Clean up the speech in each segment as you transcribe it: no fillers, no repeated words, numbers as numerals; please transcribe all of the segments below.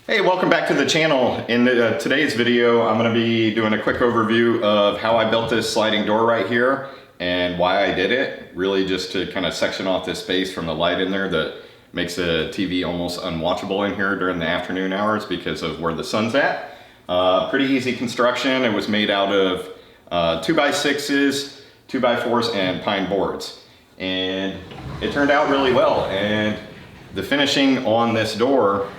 Hey, welcome back to the channel. In today's video, I'm going to be doing a quick overview of how I built this sliding door right here and why I did it. Really just to kind of section off this space from the light in there that makes the TV almost unwatchable in here during the afternoon hours because of where the sun's at. Pretty easy construction. It was made out of 2x6s, 2x4s, and pine boards. And it turned out really well. And the finishing on this door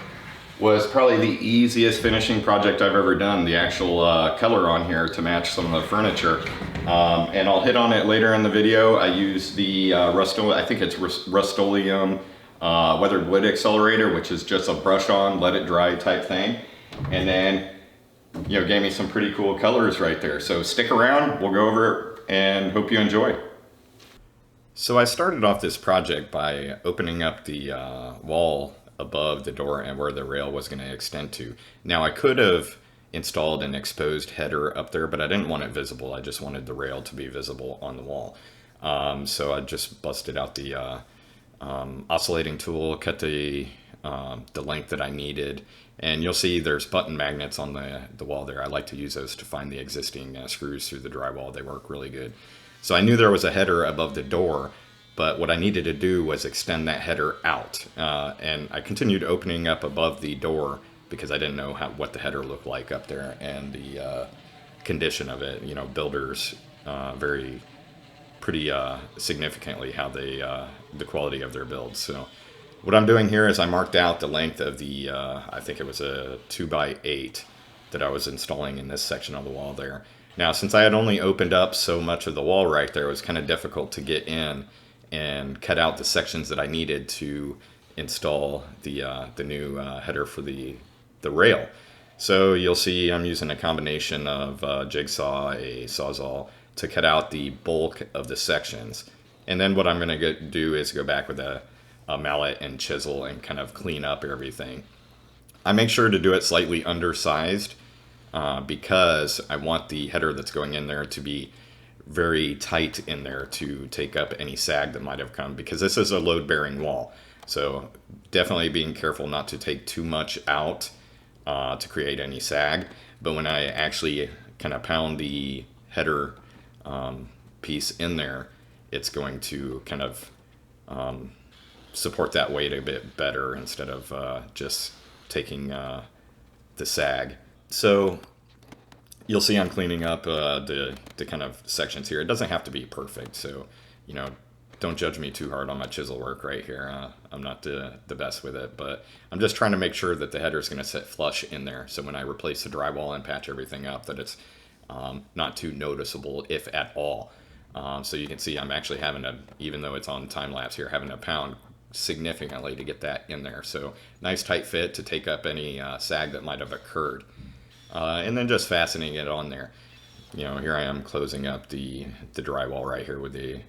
was probably the easiest finishing project I've ever done. The actual color on here to match some of the furniture. And I'll hit on it later in the video. I use the I think it's Rust-Oleum weathered wood accelerator, which is just a brush on, let it dry type thing. And then, gave me some pretty cool colors right there. So stick around, we'll go over it and hope you enjoy. So I started off this project by opening up the wall above the door and where the rail was going to extend to. Now I could have installed an exposed header up there, but I didn't want it visible. I just wanted the rail to be visible on the wall. So I just busted out the oscillating tool, cut the length that I needed, and you'll see there's button magnets on the wall there. I like to use those to find the existing screws through the drywall. They work really good. So I knew there was a header above the door, but what I needed to do was extend that header out. And I continued opening up above the door because I didn't know what the header looked like up there and the condition of it. Builders vary pretty significantly how they the quality of their builds. So what I'm doing here is I marked out the length of the I think it was a 2x8 that I was installing in this section of the wall there. Now, since I had only opened up so much of the wall right there, it was kind of difficult to get in and cut out the sections that I needed to install the new header for the rail. So you'll see I'm using a combination of jigsaw, a sawzall to cut out the bulk of the sections. And then what I'm going to do is go back with a mallet and chisel and kind of clean up everything. I make sure to do it slightly undersized because I want the header that's going in there to be very tight in there to take up any sag that might have come, because this is a load-bearing wall. So definitely being careful not to take too much out to create any sag. But when I actually kind of pound the header piece in there, it's going to kind of support that weight a bit better instead of just taking the sag. So you'll see I'm cleaning up the kind of sections here. It doesn't have to be perfect, so don't judge me too hard on my chisel work right here. I'm not the best with it, but I'm just trying to make sure that the header is going to sit flush in there. So when I replace the drywall and patch everything up, that it's not too noticeable, if at all. So you can see I'm actually having to, even though it's on time lapse here, having to pound significantly to get that in there. So nice tight fit to take up any sag that might have occurred. And then just fastening it on there. Here I am closing up the drywall right here with the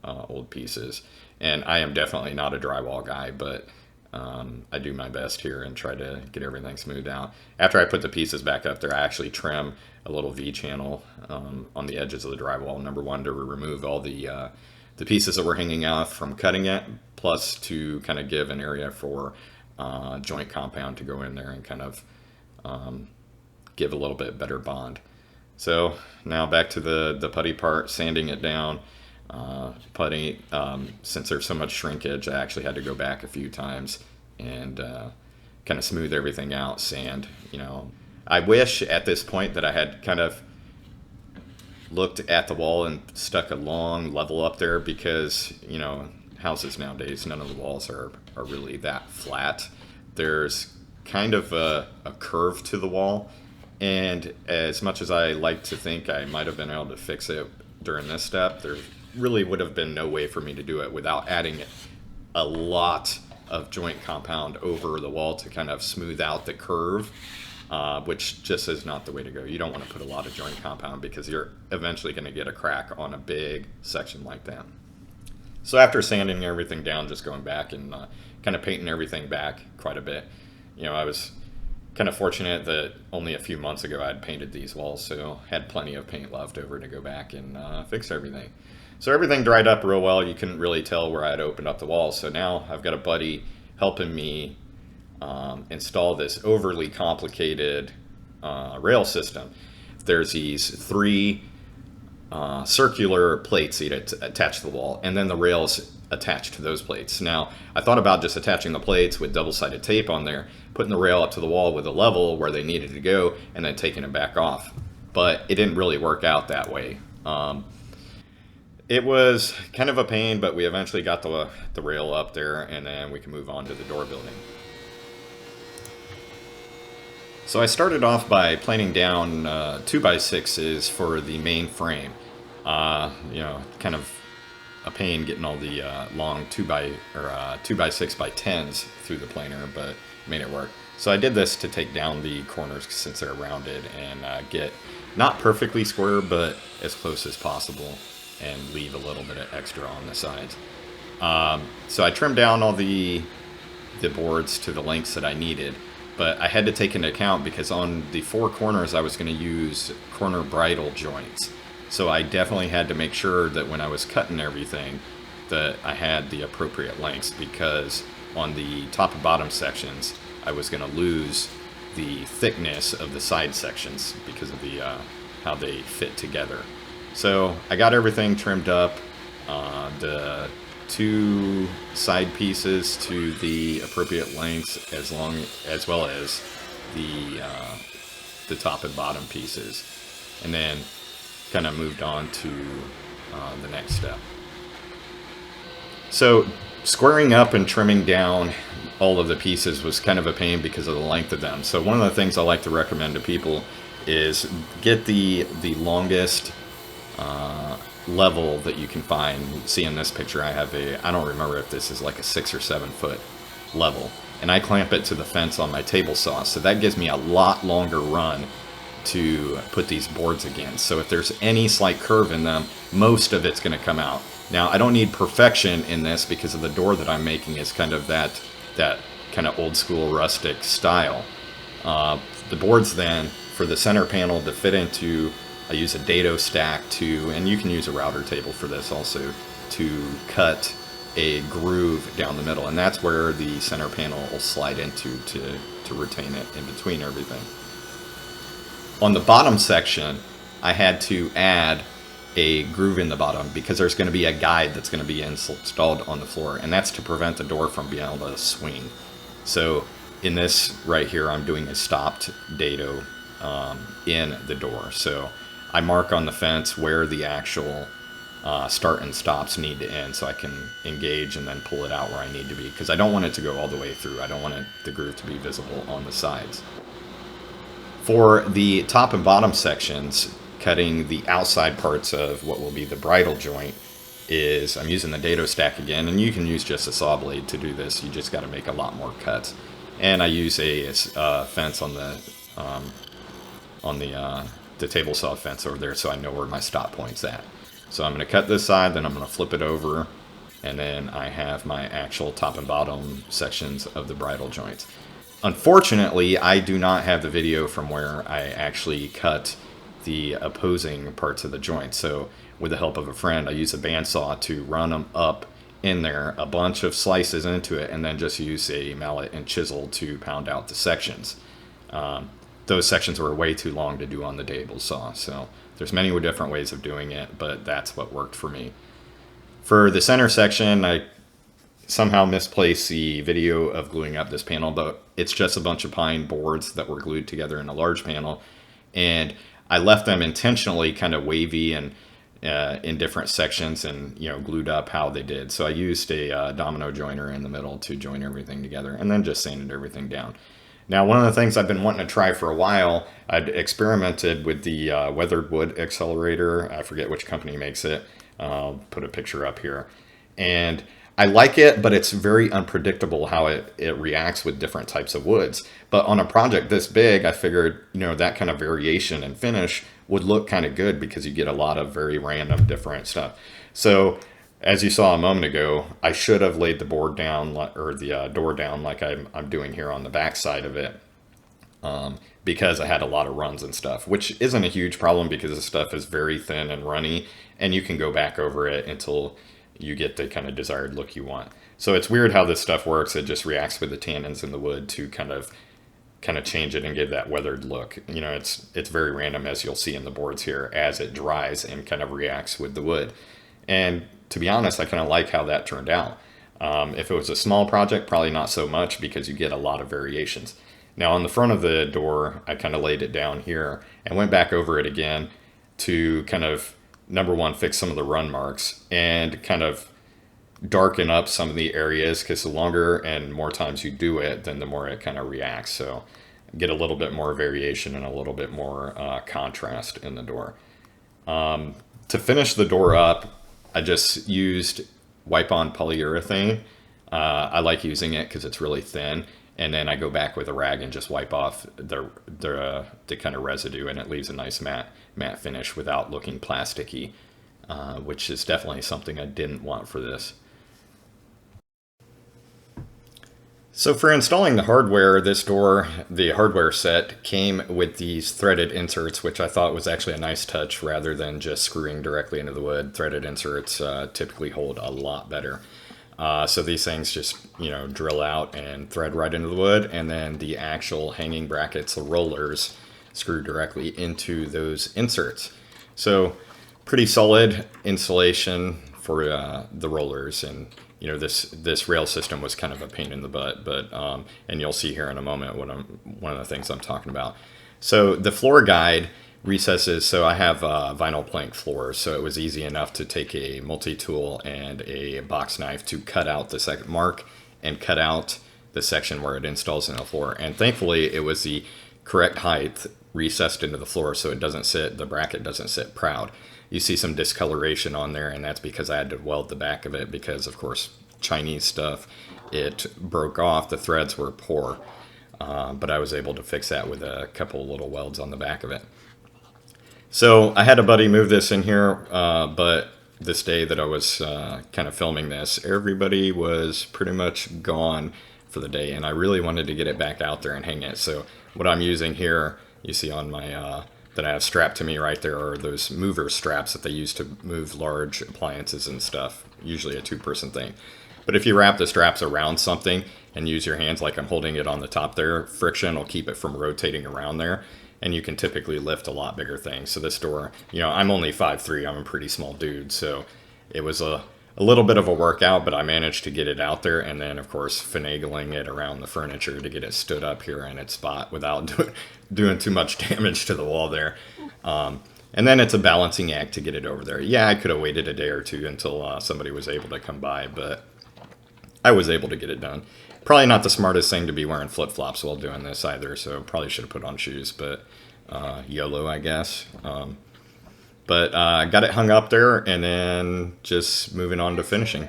old pieces. And I am definitely not a drywall guy, but I do my best here and try to get everything smoothed out. After I put the pieces back up there, I actually trim a little V-channel on the edges of the drywall. Number one, to remove all the pieces that were hanging off from cutting it, plus to kind of give an area for joint compound to go in there and kind of give a little bit better bond. So now back to the putty part, sanding it down. Putty, since there's so much shrinkage, I actually had to go back a few times and kind of smooth everything out, sand. I wish at this point that I had kind of looked at the wall and stuck a long level up there, because houses nowadays, none of the walls are really that flat. There's kind of a curve to the wall. And as much as I like to think I might have been able to fix it during this step, there really would have been no way for me to do it without adding a lot of joint compound over the wall to kind of smooth out the curve, which just is not the way to go. You don't want to put a lot of joint compound because you're eventually going to get a crack on a big section like that. So after sanding everything down, just going back and kind of painting everything back quite a bit, I was kind of fortunate that only a few months ago I had painted these walls, so had plenty of paint left over to go back and fix everything. So everything dried up real well. You couldn't really tell where I had opened up the walls. So now I've got a buddy helping me install this overly complicated rail system. There's these three circular plates that attach to the wall, and then the rails attached to those plates. Now, I thought about just attaching the plates with double-sided tape on there, putting the rail up to the wall with a level where they needed to go, and then taking it back off. But it didn't really work out that way. It was kind of a pain, but we eventually got the rail up there, and then we can move on to the door building. So I started off by planing down 2x6s for the main frame. Kind of a pain getting all the long 2x6 by 10s through the planer, but made it work. So I did this to take down the corners since they're rounded and get not perfectly square, but as close as possible, and leave a little bit of extra on the sides. So I trimmed down all the boards to the lengths that I needed. But I had to take into account, because on the four corners I was going to use corner bridle joints. So I definitely had to make sure that when I was cutting everything that I had the appropriate lengths, because on the top and bottom sections I was going to lose the thickness of the side sections because of the how they fit together. So I got everything trimmed up. The two side pieces to the appropriate lengths, as well as the top and bottom pieces, and then kind of moved on to the next step. So squaring up and trimming down all of the pieces was kind of a pain because of the length of them. So one of the things I like to recommend to people is get the longest level that you can find. See in this picture I have I don't remember if this is like a 6 or 7 foot level, and I clamp it to the fence on my table saw, so that gives me a lot longer run to put these boards against. So if there's any slight curve in them, most of it's going to come out. Now I don't need perfection in this because of the door that I'm making is kind of that kind of old school rustic style. The boards then for the center panel to fit into, I use a dado stack and you can use a router table for this also, to cut a groove down the middle, and that's where the center panel will slide into to retain it in between everything. On the bottom section, I had to add a groove in the bottom because there's going to be a guide that's going to be installed on the floor, and that's to prevent the door from being able to swing. So in this right here, I'm doing a stopped dado in the door. So I mark on the fence where the actual start and stops need to end, so I can engage and then pull it out where I need to be, because I don't want it to go all the way through. I don't want the groove to be visible on the sides. For the top and bottom sections, cutting the outside parts of what will be the bridle joint, I'm using the dado stack again, and you can use just a saw blade to do this. You just got to make a lot more cuts. And I use a fence on the table saw fence over there, so I know where my stop point's at. So I'm going to cut this side, then I'm going to flip it over, and then I have my actual top and bottom sections of the bridle joints. Unfortunately, I do not have the video from where I actually cut the opposing parts of the joint. So with the help of a friend, I use a bandsaw to run them up in there, a bunch of slices into it, and then just use a mallet and chisel to pound out the sections. Those sections were way too long to do on the table saw, so there's many different ways of doing it, but that's what worked for me. For the center section, I somehow misplaced the video of gluing up this panel, but it's just a bunch of pine boards that were glued together in a large panel, and I left them intentionally kind of wavy and in different sections, and glued up how they did. So I used a domino joiner in the middle to join everything together, and then just sanded everything down. Now, one of the things I've been wanting to try for a while, I'd experimented with the weathered wood accelerator. I forget which company makes it. I'll put a picture up here. And I like it, but it's very unpredictable how it reacts with different types of woods. But on a project this big, I figured, that kind of variation and finish would look kind of good because you get a lot of very random different stuff. So as you saw a moment ago, I should have laid the board down, or the door down, like I'm doing here on the back side of it, because I had a lot of runs and stuff, which isn't a huge problem because the stuff is very thin and runny, and you can go back over it until you get the kind of desired look you want. So it's weird how this stuff works. It just reacts with the tannins in the wood to kind of change it and give that weathered look. You know, it's very random, as you'll see in the boards here, as it dries and kind of reacts with the wood. And to be honest, I kind of like how that turned out. If it was a small project, probably not so much, because you get a lot of variations. Now on the front of the door, I kind of laid it down here and went back over it again to kind of, number one, fix some of the run marks and kind of darken up some of the areas, because the longer and more times you do it, then the more it kind of reacts. So get a little bit more variation and a little bit more contrast in the door. To finish the door up, I just used wipe-on polyurethane. I like using it because it's really thin, and then I go back with a rag and just wipe off the kind of residue, and it leaves a nice matte finish without looking plasticky, which is definitely something I didn't want for this. So for installing the hardware, this door, the hardware set came with these threaded inserts, which I thought was actually a nice touch rather than just screwing directly into the wood. Threaded inserts typically hold a lot better. So these things just, you know, drill out and thread right into the wood, and then the actual hanging brackets, the rollers, screw directly into those inserts. So pretty solid insulation for the rollers, and you know, this rail system was kind of a pain in the butt, but and you'll see here in a moment what one of the things I'm talking about. So the floor guide recesses, so I have vinyl plank floors, so it was easy enough to take a multi-tool and a box knife to cut out the second mark and cut out the section where it installs in the floor. And thankfully it was the correct height recessed into the floor, so it doesn't sit, the bracket doesn't sit proud. You see some discoloration on there, and that's because I had to weld the back of it, because of course Chinese stuff, it broke off, the threads were poor, but I was able to fix that with a couple little welds on the back of it. So I had a buddy move this in here, but this day that I was kind of filming this, everybody was pretty much gone for the day, and I really wanted to get it back out there and hang it. So what I'm using here, you see on my that I have strapped to me right there, are those mover straps that they use to move large appliances and stuff, usually a two-person thing. But if you wrap the straps around something and use your hands like I'm holding it on the top there, friction will keep it from rotating around there, and you can typically lift a lot bigger things. So this door, you know, I'm only 5'3", I'm a pretty small dude, so it was a little bit of a workout, but I managed to get it out there, and then of course finagling it around the furniture to get it stood up here in its spot without doing too much damage to the wall there. And then it's a balancing act to get it over there. Yeah, I could have waited a day or two until somebody was able to come by, but I was able to get it done. Probably not the smartest thing to be wearing flip-flops while doing this either, so probably should have put on shoes, but YOLO, I guess. But got it hung up there, and then just moving on to finishing.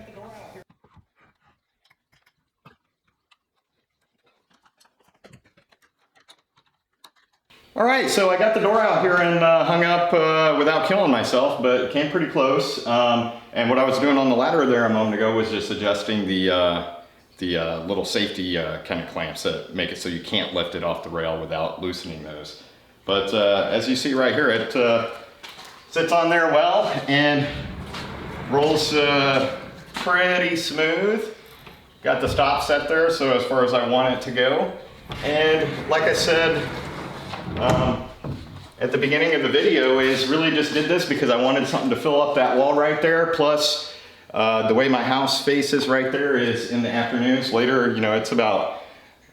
All right, so I got the door out here and hung up without killing myself, but came pretty close. And what I was doing on the ladder there a moment ago was just adjusting the little safety kind of clamps that make it so you can't lift it off the rail without loosening those. But as you see right here, it sits on there well and rolls pretty smooth. Got the stop set there, so as far as I want it to go. And like I said at the beginning of the video, is really just did this because I wanted something to fill up that wall right there. Plus the way my house faces right there is in the afternoons. Later, you know, it's about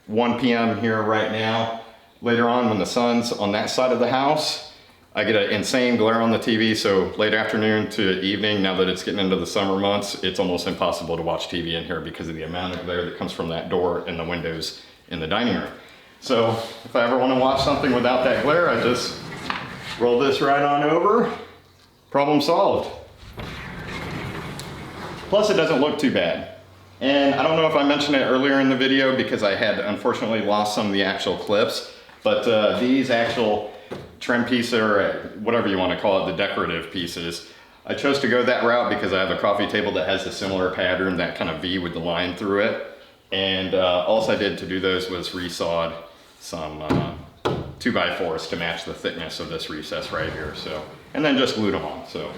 1 p.m. here right now. Later on, when the sun's on that side of the house, I get an insane glare on the TV, so late afternoon to evening, now that it's getting into the summer months, it's almost impossible to watch TV in here because of the amount of glare that comes from that door and the windows in the dining room. So if I ever want to watch something without that glare, I just roll this right on over. Problem solved. Plus it doesn't look too bad. And I don't know if I mentioned it earlier in the video because I had unfortunately lost some of the actual clips, but these actual trim pieces, or whatever you want to call it, the decorative pieces, I chose to go that route because I have a coffee table that has a similar pattern, that kind of V with the line through it. And all I did to do those was resawed some 2x4s to match the thickness of this recess right here. So, and then just glued them on. So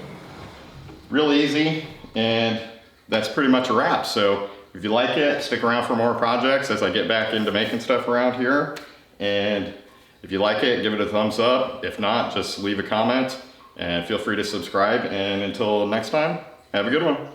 real easy, and that's pretty much a wrap. So if you like it, stick around for more projects as I get back into making stuff around here. And if you like it, give it a thumbs up. If not, just leave a comment and feel free to subscribe. And until next time, have a good one.